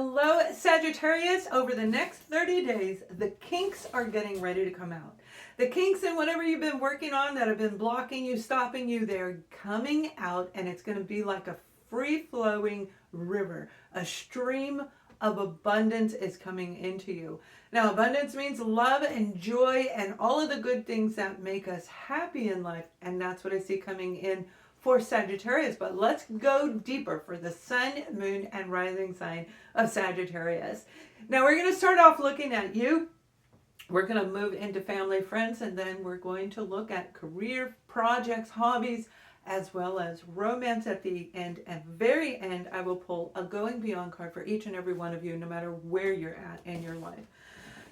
Hello, Sagittarius. Over the next 30 days, the kinks are getting ready to come out. The kinks in whatever you've been working on that have been blocking you, stopping you, they're coming out, and it's going to be like a free-flowing river. A stream of abundance is coming into you. Now, abundance means love and joy and all of the good things that make us happy in life, and that's what I see coming in for Sagittarius. But let's go deeper for the sun, moon, and rising sign of Sagittarius. Now we're going to start off looking at you. We're going to move into family, friends, and then we're going to look at career, projects, hobbies, as well as romance at the end. At very end, I will pull a going beyond card for each and every one of you, no matter where you're at in your life.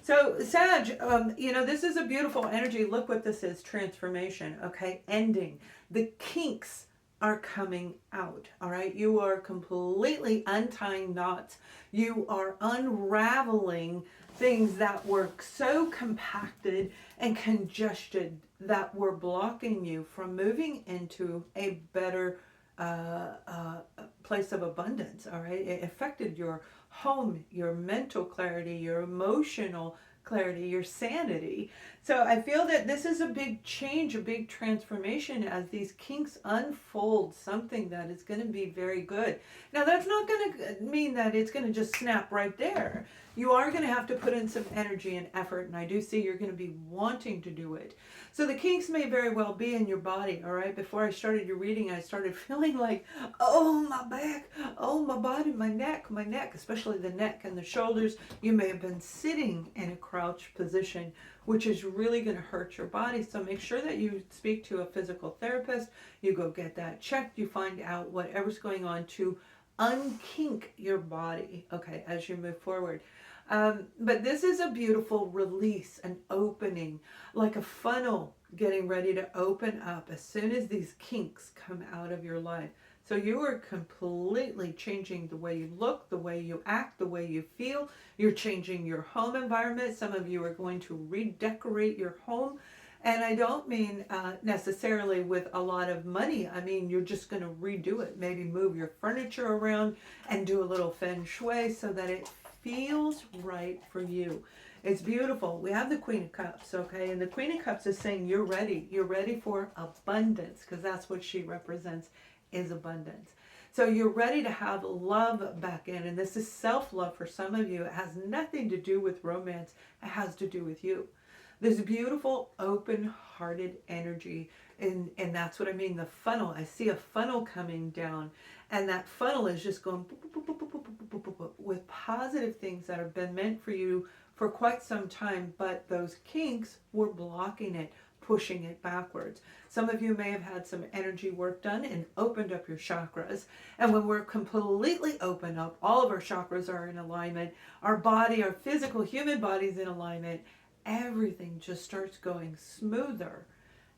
So Sag, this is a beautiful energy. Look what this is, transformation, okay? Ending. The kinks are coming out, all right? You are completely untying knots. You are unraveling things that were so compacted and congested that were blocking you from moving into a better place of abundance, all right? It affected your home, your mental clarity, your emotional clarity, your sanity. So I feel that this is a big change, a big transformation as these kinks unfold something that is going to be very good. Now that's not going to mean that it's going to just snap right there. You are going to have to put in some energy and effort, and I do see you're going to be wanting to do it. So the kinks may very well be in your body, all right? Before I started your reading, I started feeling like, oh, my back, oh, my body, my neck, especially the neck and the shoulders. You may have been sitting in a crouch position, which is really going to hurt your body. So make sure that you speak to a physical therapist. You go get that checked. You find out whatever's going on to unkink your body, okay, as you move forward. But this is a beautiful release, an opening, like a funnel getting ready to open up as soon as these kinks come out of your life. So you are completely changing the way you look, the way you act, the way you feel. You're changing your home environment. Some of you are going to redecorate your home. And I don't mean necessarily with a lot of money. I mean, you're just going to redo it. Maybe move your furniture around and do a little feng shui so that it feels right for you. It's beautiful. We have the Queen of Cups, okay? And the Queen of Cups is saying you're ready. You're ready for abundance, because that's what she represents, is abundance. So you're ready to have love back in. And this is self-love for some of you. It has nothing to do with romance. It has to do with you. There's a beautiful, open-hearted energy. And that's what I mean, the funnel. I see a funnel coming down. And that funnel is just going with positive things that have been meant for you for quite some time. But those kinks were blocking it, pushing it backwards. Some of you may have had some energy work done and opened up your chakras. And when we're completely open up, all of our chakras are in alignment. Our body, our physical human body is in alignment. Everything just starts going smoother.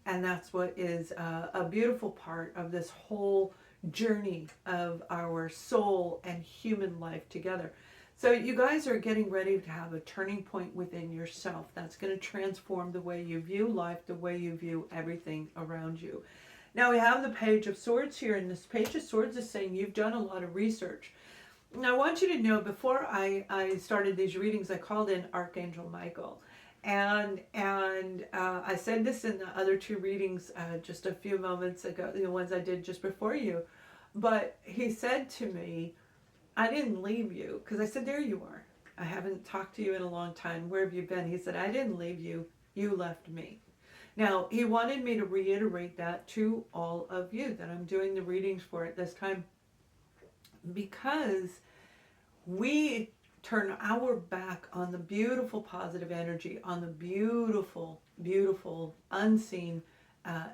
And that's what is a beautiful part of this whole journey of our soul and human life together. So you guys are getting ready to have a turning point within yourself that's going to transform the way you view life, the way you view everything around you. Now we have the Page of Swords here, and this Page of Swords is saying you've done a lot of research. Now I want you to know, before I started these readings, I called in Archangel Michael. And I said this in the other two readings just a few moments ago, the ones I did just before you. But he said to me, I didn't leave you, because I said, there you are. I haven't talked to you in a long time. Where have you been? He said, I didn't leave you. You left me. Now, he wanted me to reiterate that to all of you that I'm doing the readings for at this time, because we turn our back on the beautiful positive energy, on the beautiful, beautiful unseen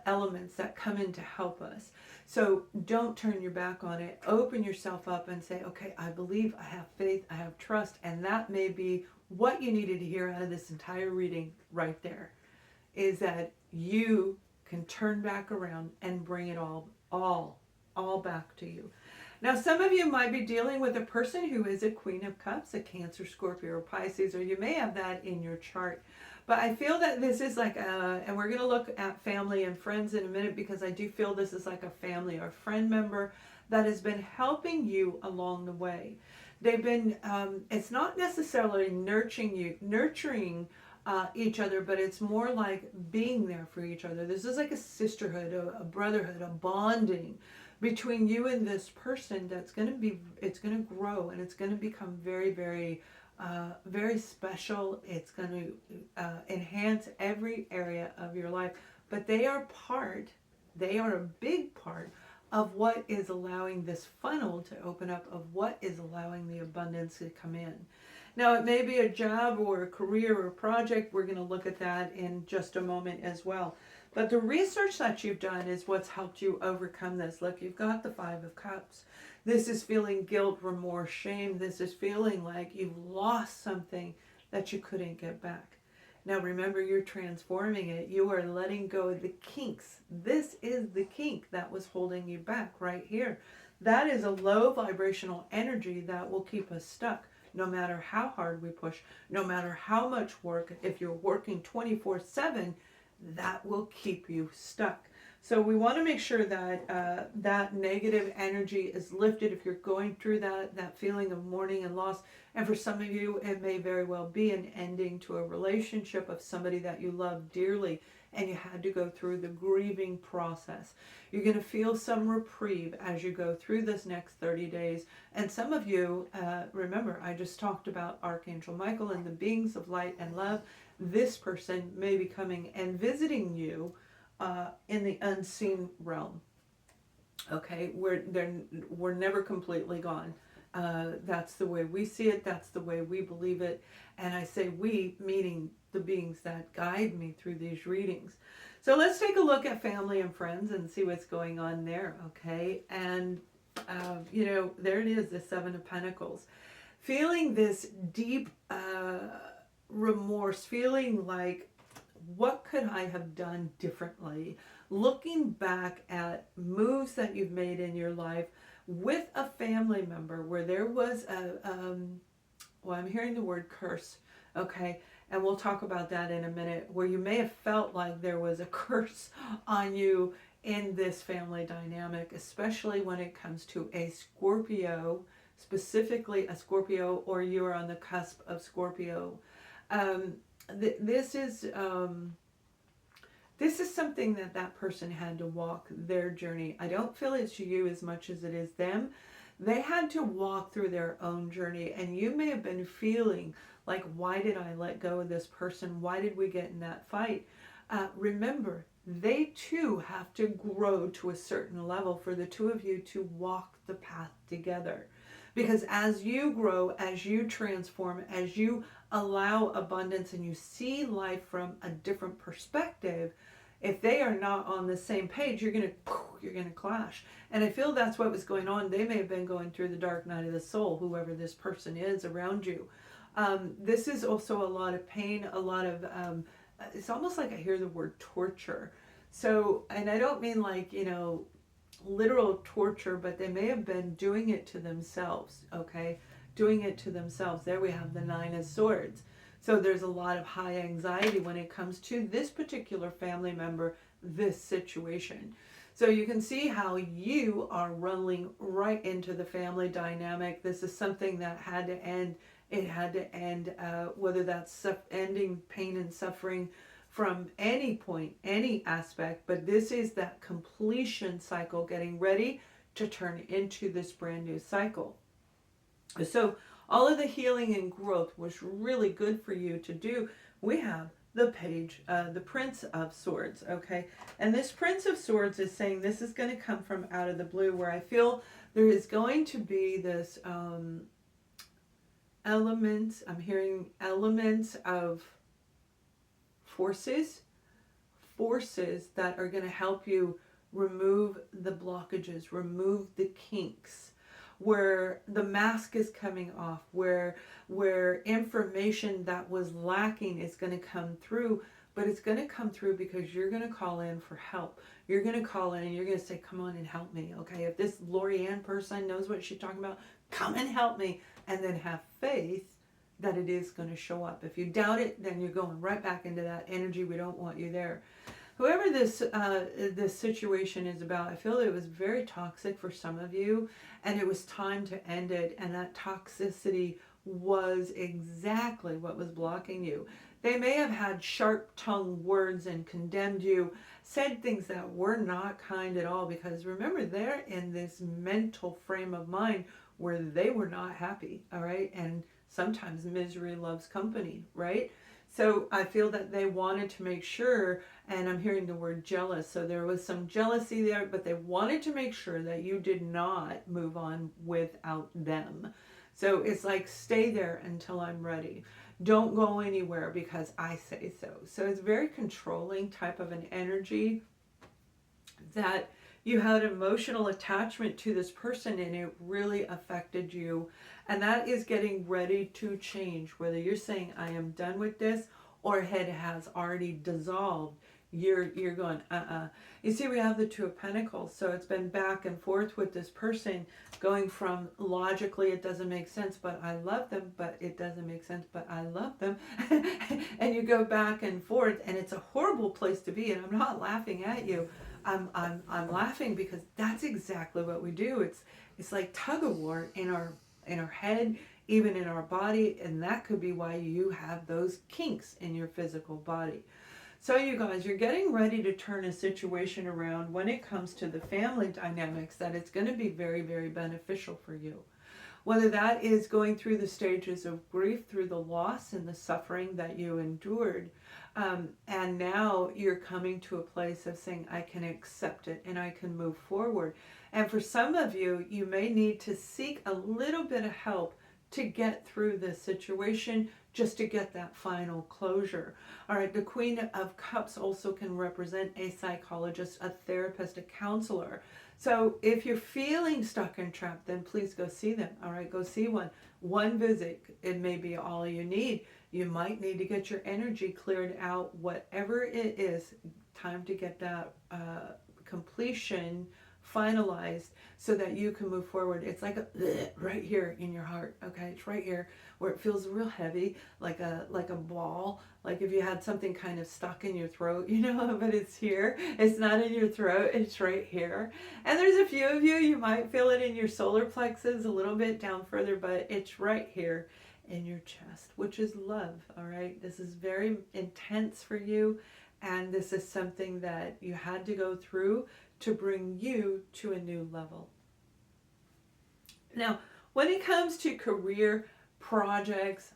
elements that come in to help us. So don't turn your back on it. Open yourself up and say, okay, I believe, I have faith, I have trust. And that may be what you needed to hear out of this entire reading right there, is that you can turn back around and bring it all back to you. Now, some of you might be dealing with a person who is a Queen of Cups, a Cancer, Scorpio, or Pisces, or you may have that in your chart. But I feel that this is like and we're going to look at family and friends in a minute, because I do feel this is like a family or friend member that has been helping you along the way. They've been, it's not necessarily nurturing each other, but it's more like being there for each other. This is like a sisterhood, a brotherhood, a bonding between you and this person that's going to be, it's going to grow, and it's going to become very, very, very special. It's going to enhance every area of your life. But they are a big part of what is allowing this funnel to open up, of what is allowing the abundance to come in. Now, it may be a job or a career or a project. We're going to look at that in just a moment as well. But the research that you've done is what's helped you overcome this. Look, you've got the Five of Cups. This is feeling guilt, remorse, shame. This is feeling like you've lost something that you couldn't get back. Now remember, you're transforming it. You are letting go of the kinks. This is the kink that was holding you back right here. That is a low vibrational energy that will keep us stuck. No matter how hard we push, no matter how much work, if you're working 24/7, that will keep you stuck. So we want to make sure that that negative energy is lifted if you're going through that feeling of mourning and loss. And for some of you, it may very well be an ending to a relationship of somebody that you love dearly, and you had to go through the grieving process. You're going to feel some reprieve as you go through this next 30 days. And some of you, remember, I just talked about Archangel Michael and the beings of light and love. This person may be coming and visiting you in the unseen realm. Okay, we're never completely gone. That's the way we see it. That's the way we believe it. And I say we, meaning the beings that guide me through these readings. So let's take a look at family and friends and see what's going on there. Okay, and you know, there it is, the Seven of Pentacles. Feeling this deep remorse, feeling like, what could I have done differently? Looking back at moves that you've made in your life with a family member where there was well, I'm hearing the word curse, okay? And we'll talk about that in a minute, where you may have felt like there was a curse on you in this family dynamic, especially when it comes to a Scorpio, specifically a Scorpio, or you're on the cusp of Scorpio. This is something that person had to walk their journey. I don't feel it's you as much as it is them. They had to walk through their own journey, and you may have been feeling like, why did I let go of this person? Why did we get in that fight? Remember, they too have to grow to a certain level for the two of you to walk the path together. Because as you grow, as you transform, as you allow abundance and you see life from a different perspective, if they are not on the same page, you're gonna clash. And I feel that's what was going on. They may have been going through the dark night of the soul, whoever this person is around you. This is also a lot of pain, a lot of, it's almost like I hear the word torture. So, and I don't mean like, you know, literal torture, but they may have been doing it to themselves, okay? Doing it to themselves. There we have the Nine of Swords. So there's a lot of high anxiety when it comes to this particular family member, this situation. So you can see how you are running right into the family dynamic. This is something that had to end. It had to end, whether that's ending pain and suffering from any point, any aspect, but this is that completion cycle, getting ready to turn into this brand new cycle. So all of the healing and growth was really good for you to do. We have the page, the Prince of Swords, okay? And this Prince of Swords is saying this is going to come from out of the blue, where I feel there is going to be this elements, I'm hearing elements of forces that are going to help you remove the blockages, remove the kinks, where the mask is coming off, where information that was lacking is going to come through. But it's going to come through because you're going to call in for help. You're going to call in and you're going to say, come on and help me, okay? If this Lorianne person knows what she's talking about, come and help me. And then have faith that it is going to show up. If you doubt it, then you're going right back into that energy. We don't want you there. whoever this situation is about, I feel it was very toxic for some of you, and it was time to end it. And that toxicity was exactly what was blocking you. They may have had sharp-tongued words and condemned you, said things that were not kind at all, because remember, they're in this mental frame of mind where they were not happy, all right? And sometimes misery loves company, right? So I feel that they wanted to make sure, and I'm hearing the word jealous, so there was some jealousy there, but they wanted to make sure that you did not move on without them. So it's like, stay there until I'm ready. Don't go anywhere because I say so. So it's very controlling type of an energy, that you had emotional attachment to this person and it really affected you. And that is getting ready to change. Whether you're saying, I am done with this, or it has already dissolved, you're going, You see, we have the Two of Pentacles. So it's been back and forth with this person, going from logically, it doesn't make sense, but I love them, but it doesn't make sense, but I love them. And you go back and forth, and it's a horrible place to be. And I'm not laughing at you. I'm laughing because that's exactly what we do. It's like tug of war in our head, even in our body, and that could be why you have those kinks in your physical body. So you guys, you're getting ready to turn a situation around when it comes to the family dynamics, that it's going to be very, very beneficial for you. Whether that is going through the stages of grief, through the loss and the suffering that you endured, and now you're coming to a place of saying, I can accept it and I can move forward. And for some of you, you may need to seek a little bit of help to get through this situation, just to get that final closure. All right, the Queen of Cups also can represent a psychologist, a therapist, a counselor. So if you're feeling stuck and trapped, then please go see them. All right, go see one. One visit, it may be all you need. You might need to get your energy cleared out, whatever it is. Time to get that completion finalized so that you can move forward. It's like right here in your heart, okay? It's right here where it feels real heavy, like a ball, like if you had something kind of stuck in your throat, you know, but it's here. It's not in your throat, it's right here. And there's a few of you, you might feel it in your solar plexus a little bit down further, but it's right here in your chest, which is love, all right? This is very intense for you, and this is something that you had to go through to bring you to a new level. Now, when it comes to career, projects,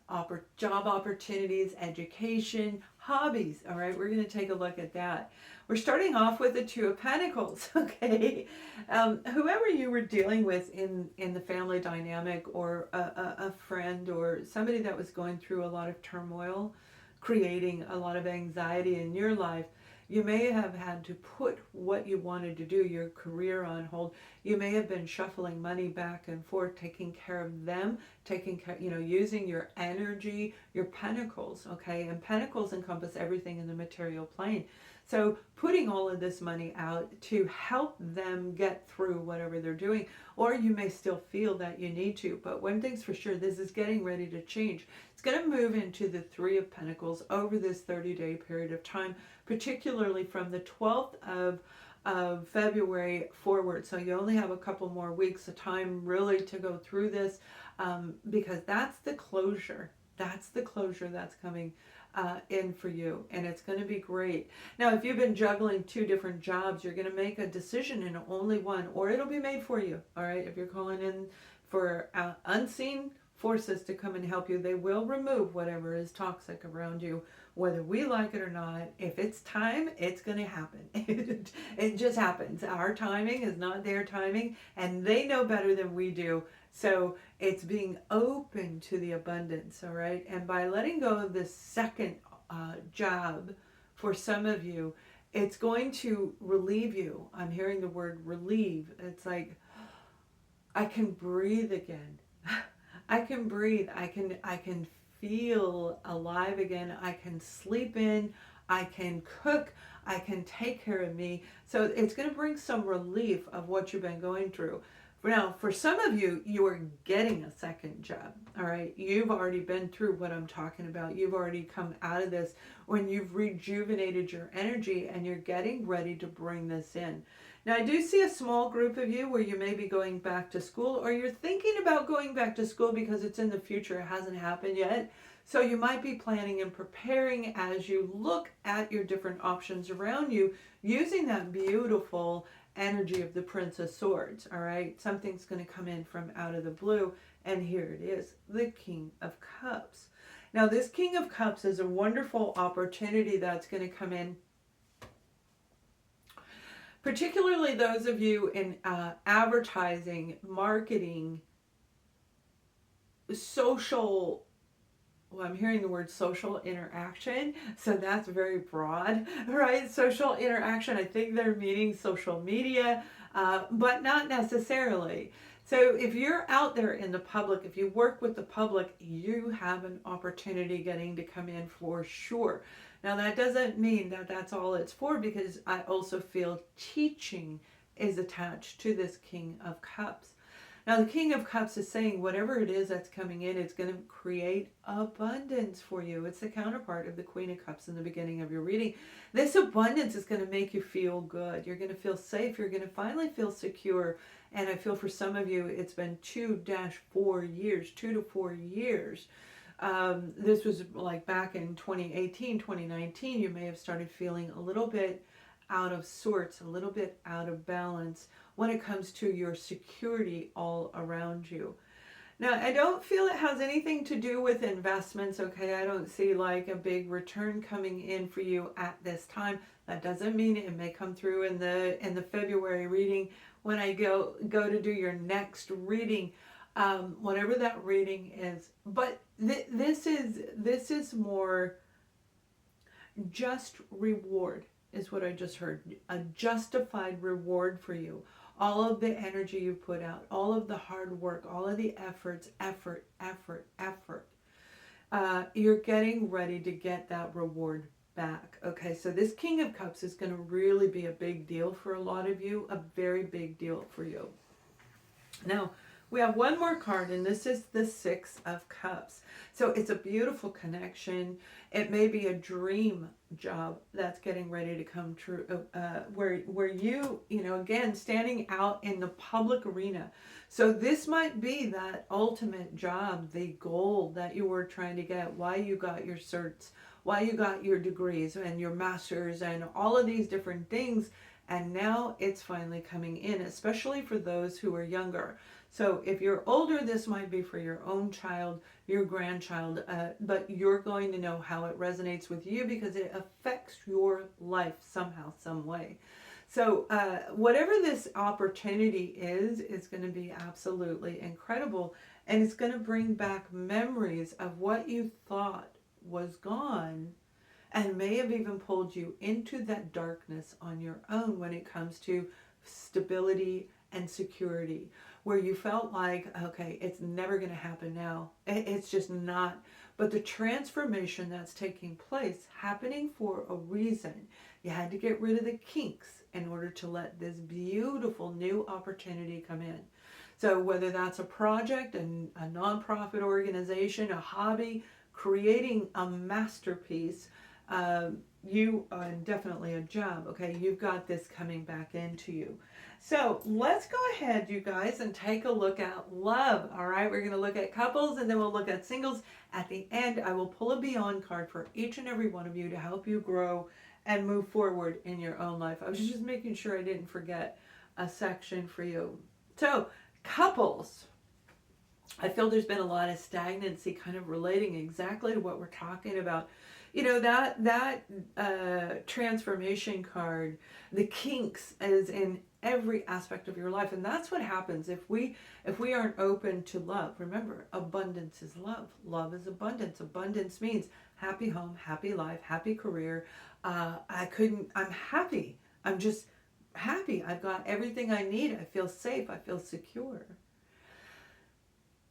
job opportunities, education, hobbies, all right, we're going to take a look at that. We're starting off with the Two of Pentacles, okay? Whoever you were dealing with in the family dynamic, or a friend, or somebody that was going through a lot of turmoil, creating a lot of anxiety in your life, you may have had to put what you wanted to do, your career, on hold. You may have been shuffling money back and forth, taking care of them, taking care, using your energy, your pentacles, okay? And pentacles encompass everything in the material plane. So putting all of this money out to help them get through whatever they're doing, or you may still feel that you need to. But one thing's for sure, this is getting ready to change. It's going to move into the Three of Pentacles over this 30-day period of time, particularly from the 12th of February forward. So you only have a couple more weeks of time really to go through this, because that's the closure. That's the closure that's coming in for you, and it's going to be great. Now, if you've been juggling 2 different jobs, you're going to make a decision in only one, or it'll be made for you. All right, if you're calling in for unseen forces to come and help you, they will remove whatever is toxic around you, whether we like it or not. If it's time, it's going to happen. It just happens. Our timing is not their timing, and they know better than we do. So it's being open to the abundance, all right? And by letting go of this second job, for some of you, it's going to relieve you. I'm hearing the word relieve. It's like, I can breathe again. I can breathe. I can feel alive again. I can sleep in. I can cook. I can take care of me. So it's going to bring some relief of what you've been going through. Now, for some of you, you are getting a second job. All right. You've already been through what I'm talking about. You've already come out of this when you've rejuvenated your energy and you're getting ready to bring this in. Now, I do see a small group of you where you may be going back to school, or you're thinking about going back to school because it's in the future. It hasn't happened yet. So you might be planning and preparing as you look at your different options around you, using that beautiful energy of the Prince of Swords. All right. Something's going to come in from out of the blue. And here it is, the King of Cups. Now, this King of Cups is a wonderful opportunity that's going to come in. Particularly those of you in advertising, marketing, social, well, I'm hearing the word social interaction, so that's very broad, right? Social interaction, I think they're meaning social media, but not necessarily. So if you're out there in the public, if you work with the public, you have an opportunity getting to come in for sure. Now, that doesn't mean that that's all it's for, because I also feel teaching is attached to this King of Cups. Now, the King of Cups is saying whatever it is that's coming in, it's going to create abundance for you. It's the counterpart of the Queen of Cups in the beginning of your reading. This abundance is going to make you feel good. You're going to feel safe. You're going to finally feel secure. And I feel for some of you, it's been 2-4 years, 2 to 4 years. This was like back in 2018, 2019, you may have started feeling a little bit out of sorts, a little bit out of balance when it comes to your security all around you. Now, I don't feel it has anything to do with investments, okay? I don't see like a big return coming in for you at this time. That doesn't mean it may come through in the February reading when I go to do your next reading. Whatever that reading is, but this is more just reward is what I just heard. A justified reward for you. All of the energy you put out, all of the hard work, all of the effort. You're getting ready to get that reward back. Okay, so this King of Cups is going to really be a big deal for a lot of you, a very big deal for you. Now, we have one more card, and this is the Six of Cups. So it's a beautiful connection. It may be a dream job that's getting ready to come true, where you know, again, standing out in the public arena. So this might be that ultimate job, the goal that you were trying to get, why you got your certs, why you got your degrees and your masters and all of these different things. And now it's finally coming in, especially for those who are younger. So if you're older, this might be for your own child, your grandchild, but you're going to know how it resonates with you because it affects your life somehow, some way. So whatever this opportunity is going to be absolutely incredible. And it's going to bring back memories of what you thought was gone and may have even pulled you into that darkness on your own when it comes to stability and security, where you felt like, okay, it's never going to happen now. It's just not. But the transformation that's taking place, happening for a reason. You had to get rid of the kinks in order to let this beautiful new opportunity come in. So whether that's a project, a nonprofit organization, a hobby, creating a masterpiece, you are definitely a job, okay? You've got this coming back into you. So let's go ahead, you guys, and take a look at love, all right? We're going to look at couples, and then we'll look at singles. At the end, I will pull a Beyond card for each and every one of you to help you grow and move forward in your own life. I was just making sure I didn't forget a section for you. So, couples. I feel there's been a lot of stagnancy kind of relating exactly to what we're talking about. You know, that transformation card, the kinks is in every aspect of your life. And that's what happens if we aren't open to love. Remember, abundance is love. Love is abundance. Abundance means happy home, happy life, happy career. I'm happy. I'm just happy. I've got everything I need. I feel safe. I feel secure.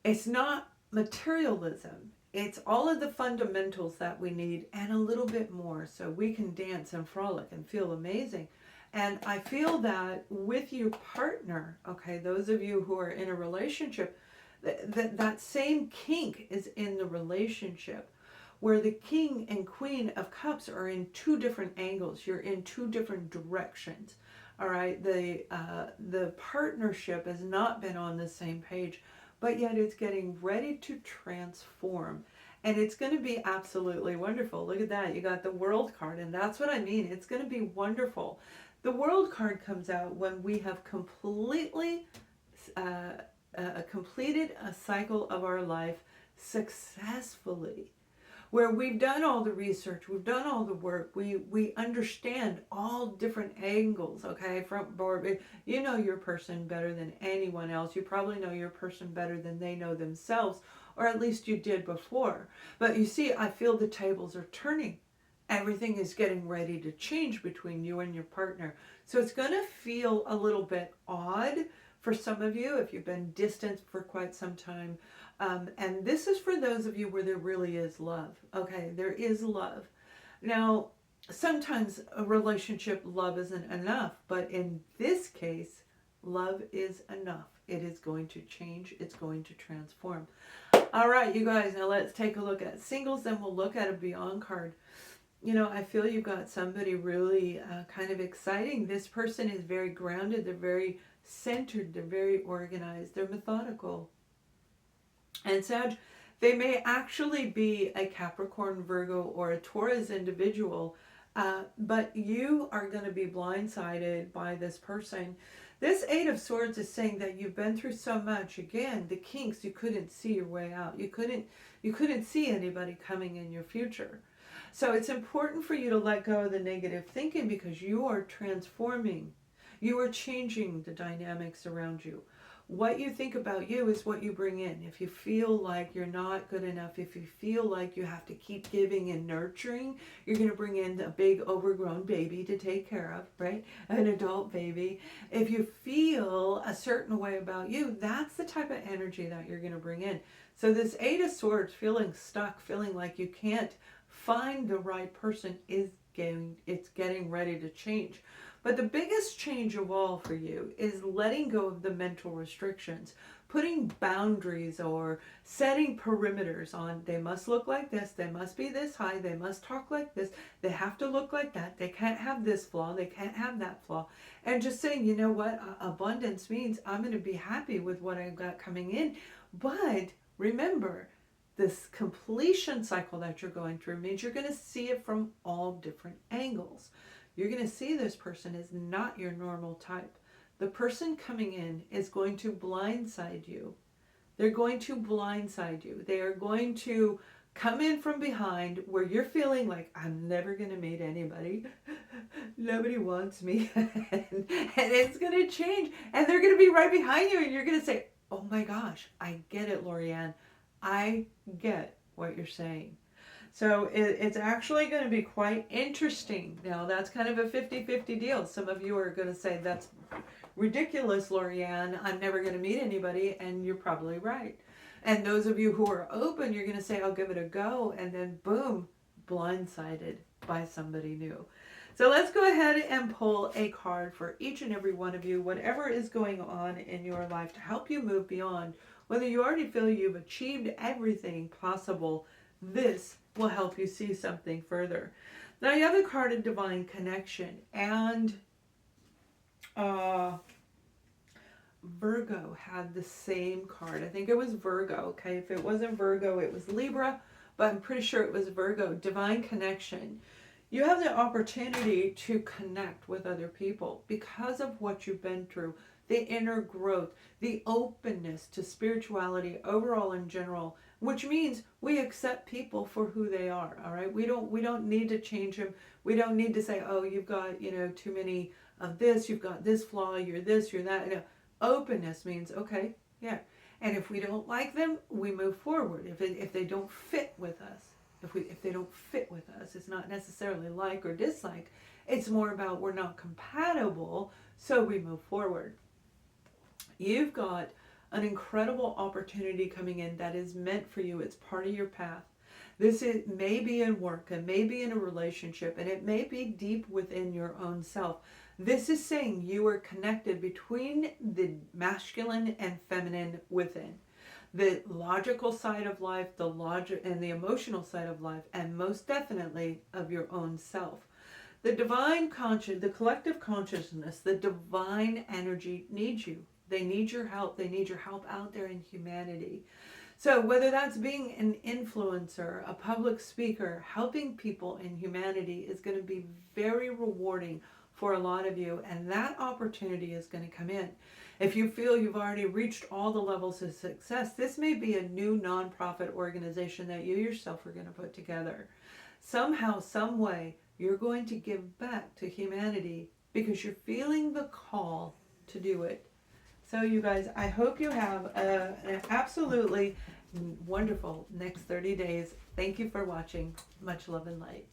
It's not materialism. It's all of the fundamentals that we need and a little bit more, so we can dance and frolic and feel amazing. And I feel that with your partner, okay, those of you who are in a relationship, that same kink is in the relationship, where the king and queen of cups are in two different angles. You're in two different directions. All right, the partnership has not been on the same page, but yet it's getting ready to transform. And it's going to be absolutely wonderful. Look at that. You got the World card, and that's what I mean. It's going to be wonderful. The World card comes out when we have completely completed a cycle of our life successfully, where we've done all the research, we've done all the work, we understand all different angles, okay, from board. You know your person better than anyone else. You probably know your person better than they know themselves, or at least you did before. But you see, I feel the tables are turning. Everything is getting ready to change between you and your partner. So it's going to feel a little bit odd for some of you if you've been distant for quite some time. And this is for those of you where there really is love. Okay, there is love. Now, sometimes a relationship, love isn't enough. But in this case, love is enough. It is going to change. It's going to transform. All right, you guys, now let's take a look at singles. Then we'll look at a Beyond card. You know, I feel you've got somebody really kind of exciting. This person is very grounded. They're very centered. They're very organized. They're methodical. And Sag, they may actually be a Capricorn, Virgo, or a Taurus individual, but you are going to be blindsided by this person. This Eight of Swords is saying that you've been through so much. Again, the kinks, you couldn't see your way out. You couldn't see anybody coming in your future. So it's important for you to let go of the negative thinking, because you are transforming. You are changing the dynamics around you. What you think about you is what you bring in. If you feel like you're not good enough, if you feel like you have to keep giving and nurturing, you're going to bring in a big overgrown baby to take care of, right? An adult baby. If you feel a certain way about you, that's the type of energy that you're going to bring in. So this Eight of Swords, feeling stuck, feeling like you can't find the right person, it's getting ready to change. But the biggest change of all for you is letting go of the mental restrictions, putting boundaries or setting perimeters on. They must look like this. They must be this high. They must talk like this. They have to look like that. They can't have this flaw. They can't have that flaw. And just saying, you know what? Abundance means I'm going to be happy with what I've got coming in. But remember, this completion cycle that you're going through means you're going to see it from all different angles. You're going to see this person is not your normal type. The person coming in is going to blindside you. They're going to blindside you. They are going to come in from behind where you're feeling like, I'm never going to meet anybody. Nobody wants me. and it's going to change. And they're going to be right behind you. And you're going to say, oh my gosh, I get it, Lorianne. I get what you're saying. So it's actually going to be quite interesting. Now, that's kind of a 50-50 deal. Some of you are going to say, that's ridiculous, Lorianne. I'm never going to meet anybody. And you're probably right. And those of you who are open, you're going to say, I'll give it a go. And then, boom, blindsided by somebody new. So let's go ahead and pull a card for each and every one of you, whatever is going on in your life, to help you move beyond. Whether you already feel you've achieved everything possible, this will help you see something further. Now you have the card of Divine Connection, and Virgo had the same card. I think it was Virgo, okay? If it wasn't Virgo, it was Libra, but I'm pretty sure it was Virgo. Divine Connection. You have the opportunity to connect with other people because of what you've been through, the inner growth, the openness to spirituality overall in general, which means we accept people for who they are. All right, we don't need to change them. We don't need to say, oh, you've got too many of this, you've got this flaw, you're this, you're that. No. Openness means, okay, yeah, and if we don't like them, we move forward. If they don't fit with us, if they don't fit with us, it's not necessarily like or dislike. It's more about we're not compatible, so we move forward. You've got an incredible opportunity coming in that is meant for you. It's part of your path. This may be in work, it may be in a relationship, and it may be deep within your own self. This is saying you are connected between the masculine and feminine within. The logical side of life, the logic and the emotional side of life, and most definitely of your own self. The divine conscious, the collective consciousness, the divine energy needs you. They need your help. They need your help out there in humanity. So whether that's being an influencer, a public speaker, helping people in humanity is going to be very rewarding for a lot of you, and that opportunity is going to come in. If you feel you've already reached all the levels of success, this may be a new nonprofit organization that you yourself are going to put together. Somehow, some way, you're going to give back to humanity because you're feeling the call to do it. So you guys, I hope you have an absolutely wonderful next 30 days. Thank you for watching. Much love and light.